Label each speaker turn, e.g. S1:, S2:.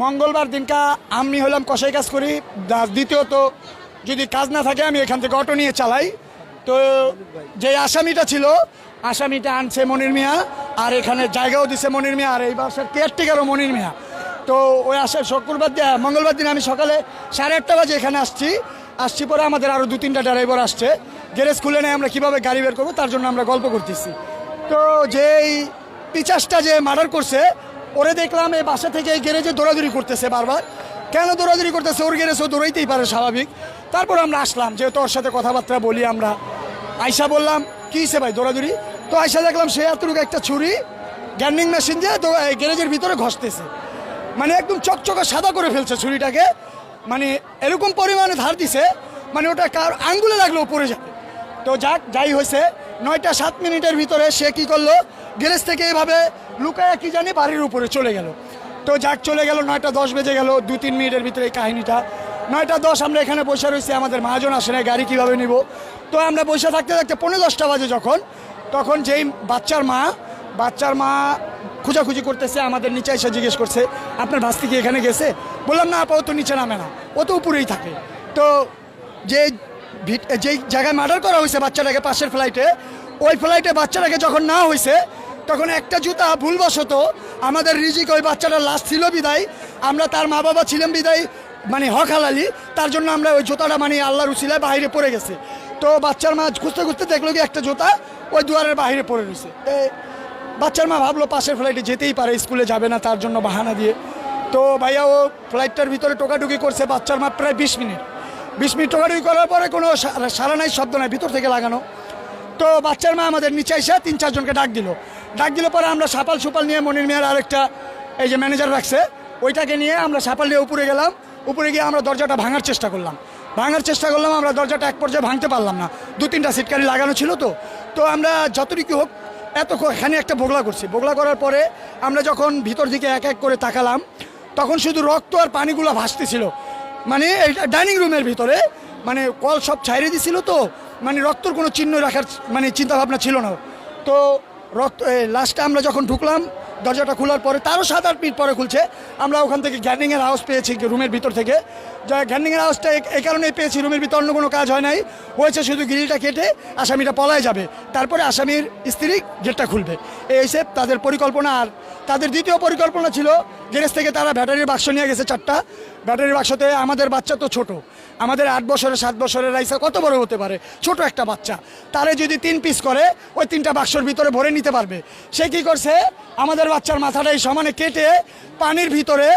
S1: মঙ্গলবার দিনকা আমি হলাম কষাই কাজ করি, দ্বিতীয়ত যদি কাজ না থাকে আমি এখান থেকে অটো নিয়ে চালাই। তো যে আসামিটা ছিল, আসামিটা আনছে মনির মিয়া, আর এখানে জায়গাও দিছে মনির মিয়া, আর এই বাসার কেয়ারটেকারও মনির মিয়া। তো ওই মঙ্গলবার দিন আমি সকালে 8:30 বাজে এখানে আসছি পরে আমাদের আরও 2-3টা ড্রাইভার আসছে, গ্যারেজ খুলে নেয় আমরা কীভাবে গাড়ি বের করবো তার জন্য আমরা গল্প করতেছি। তো যেই পিচাসটা যে মার্ডার করছে ওরে দেখলাম এই বাসা থেকে এই গ্যারেজে দৌড়াদৌড়ি করতেছে বারবার। কেন দৌড়াদৌড়ি করতেছে? ওর গ্যারেজও দৌড়াইতেই পারে, স্বাভাবিক। তারপর আমরা আসলাম, যেহেতু ওর সাথে কথাবার্তা বলি আমরা। আয়সা বললাম কী হিসে ভাই দৌড়াদৌড়ি? তো আয়সা দেখলাম সে এতটুকু একটা ছুরি গ্যান্ডিং মেশিন দিয়ে গ্যারেজের ভিতরে ঘষতেছে, মানে একদম চকচকে সাদা করে ফেলছে ছুরিটাকে, মানে এরকম পরিমাণে ধার দিছে মানে ওটা কার আঙ্গুলে লাগলেও পড়ে যাবে। তো যাই হয়েছে 9টা 7 মিনিটের ভিতরে সে কি করলো, গ্যারেজ থেকে এইভাবে লুকায় কি জানি বাড়ির উপরে চলে গেল। তো চলে গেল, 9টা 10 বেজে গেল। 2-3 মিনিটের ভিতরে এই কাহিনীটা। 9টা 10 আমরা এখানে বসে রয়েছি, আমাদের মহাজন আসে না, গাড়ি কীভাবে নিব। তো আমরা বসে থাকতে থাকতে 9:45 বাজে তখন যেই বাচ্চার মা খোঁজাখুঁজি করতেছে, আমাদের নিচে এসে জিজ্ঞেস করছে আপনার ভাস্তি কি এখানে গেছে? বললাম না আপা, ও তো নিচে নামে না, ও তো উপরেই থাকে। তো যেই জায়গায় মার্ডার করা হয়েছে বাচ্চাটাকে, পাশের ফ্লাইটে, ওই ফ্লাইটে বাচ্চাটাকে যখন না হয়েছে তখন একটা জুতা ভুলবশত আমাদের রিজিক, ওই বাচ্চাটার লাশ ছিল বিদায়, আমরা তার মা বাবা ছিলাম বিদায়, মানে হক হালালি, তার জন্য আমরা ওই জুতাটা মানে আল্লাহর উসিলায় বাইরে পড়ে গেছে। তো বাচ্চার মা খুঁজতে খুঁজতে দেখলো কি একটা জুতা ওই দুয়ারের বাইরে পড়ে রয়েছে। বাচ্চার মা ভাবলো পাশের ফ্লাইটে যেতেই পারে, স্কুলে যাবে না, তার জন্য বাহানা দিয়ে। তো ভাইয়া ও ফ্লাইটটার ভিতরে টোকাটুকি করছে বাচ্চার মা প্রায় 20 মিনিট টোকাটুকি করার পরে কোনো সারা নাই, শব্দ নাই, ভিতর থেকে লাগানো। তো বাচ্চার মা আমাদের নিচে এসে 3-4 জনকে ডাক দিল পরে আমরা সাপাল নিয়ে মনির মিয়ার আরেকটা এই যে ম্যানেজার রাখছে ওইটাকে নিয়ে আমরা সাপাল নিয়ে উপরে গেলাম। উপরে গিয়ে আমরা দরজাটা ভাঙার চেষ্টা করলাম, আমরা দরজাটা এক পর্যায়ে ভাঙতে পারলাম না, 2-3টা সিটকারি লাগানো ছিল। তো আমরা যতটুকু হোক এখানে একটা বগলা করার পরে আমরা যখন ভিতর দিকে এক এক করে তাকালাম তখন শুধু রক্ত আর পানিগুলো ভাসতেছিল, মানে এই ডাইনিং রুমের ভিতরে, মানে কল সব ছাইড়ে দিছিল। তো মানে রক্তর কোনো চিহ্ন রাখার মানে চিন্তাভাবনা ছিল না। তো লাস্টে আমরা যখন ঢুকলাম দরজাটা খোলার পরে, তারও 7-8 মিনিট পরে খুলছে, আমরা ওখান থেকে গ্যান্ডিংয়ের আওয়াজ পেয়েছি রুমের ভিতর থেকে। গ্যান্ডিংয়ের আওয়াজটা এই কারণেই পেয়েছি, রুমের ভিতর অন্য কোনো কাজ হয় নাই, হয়েছে শুধু গ্রিলটা কেটে আসামিটা পলায় যাবে, তারপরে আসামির স্ত্রী গেটটা খুলবে, এই হিসেবে তাদের পরিকল্পনা। আর তাদের দ্বিতীয় পরিকল্পনা ছিল গ্যারেজ থেকে তারা ব্যাটারির বাক্স নিয়ে গেছে 4টা। ব্যাটারির বাক্সতে আমাদের বাচ্চা তো ছোট, আমাদের 8 বছরের 7 বছরের রাইসা কত বড় হতে পারে, ছোট একটা বাচ্চা, তারে যদি 3 পিস করে ওই 3টা বাক্সর ভিতরে ভরে নিতে পারবে। সে কি করছে, আমাদের বাচ্চার মাথাটা এই সমানে কেটে পানির ভিতরে